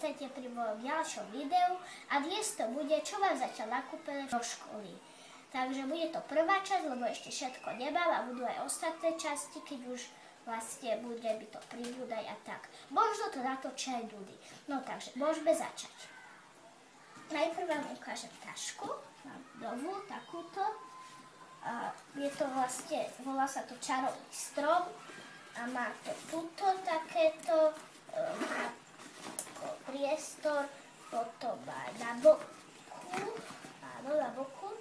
vítajte pri mojom ďalšom videu a dnes to bude, čo vám zatiaľ nakúpili do školy. Takže bude to prvá časť, lebo ešte všetko nemám a budú aj ostatné časti, keď už vlastne bude by to pribúdať a tak. Možno to natočia aj Dudy. No takže môžeme začať. Najprv vám ukážem tašku, mám novú, takúto. A je to vlastne, volá sa to čarovný strom a má to tuto takéto priestor, potom aj na boku, áno, na boku,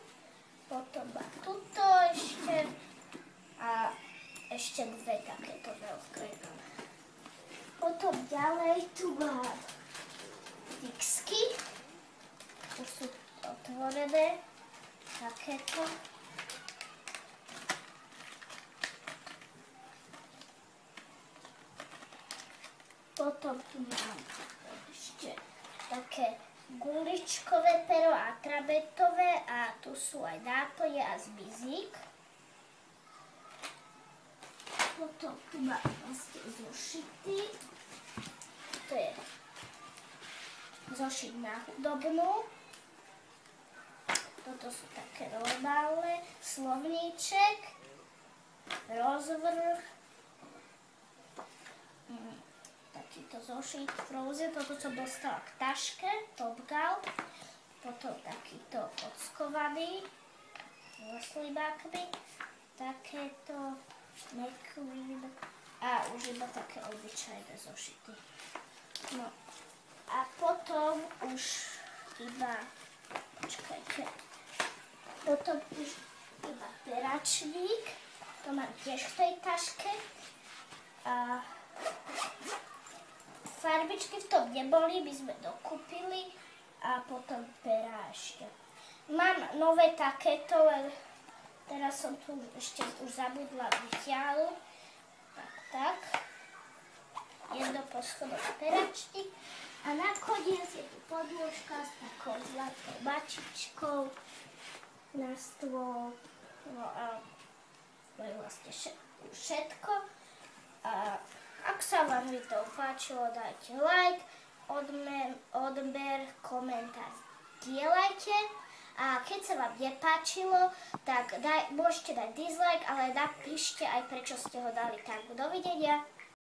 potom má tuto ešte a ešte dve takéto veľké. Potom ďalej tu mám fixky, už sú otvorené, takéto. Potom tu mám ešte také guličkové pero a trabetové a tu sú aj nápoje a zbizík. Potom tu mám vlastne zošity. To je zošit na hudobnú. Toto sú také normálne. Slovníček, rozvrh. Takýto zošit Frozen, toto som dostala k taške, Topgal, potom takýto ockovaný, so slibákmi, takéto McQueen a už iba také obyčajné zošity. No a potom už iba, počkajte, potom už iba peračník, to mám tiež v tej taške a farbičky v tom neboli, by sme dokúpili a potom pera ešte. Mám nové takéto, len teraz som tu ešte už zabudla vyťahnuť. Tak. Jedno poschodové peračky. A nakoniec je tu podložka s takou zlatou mačičkou na stôl. No a to je vlastne všetko. A ak sa vám video páčilo, dajte like, odber, komentár, dielajte. A keď sa vám nepáčilo, tak môžete dať dislike, ale napíšte aj prečo ste ho dali. Tak, dovidenia.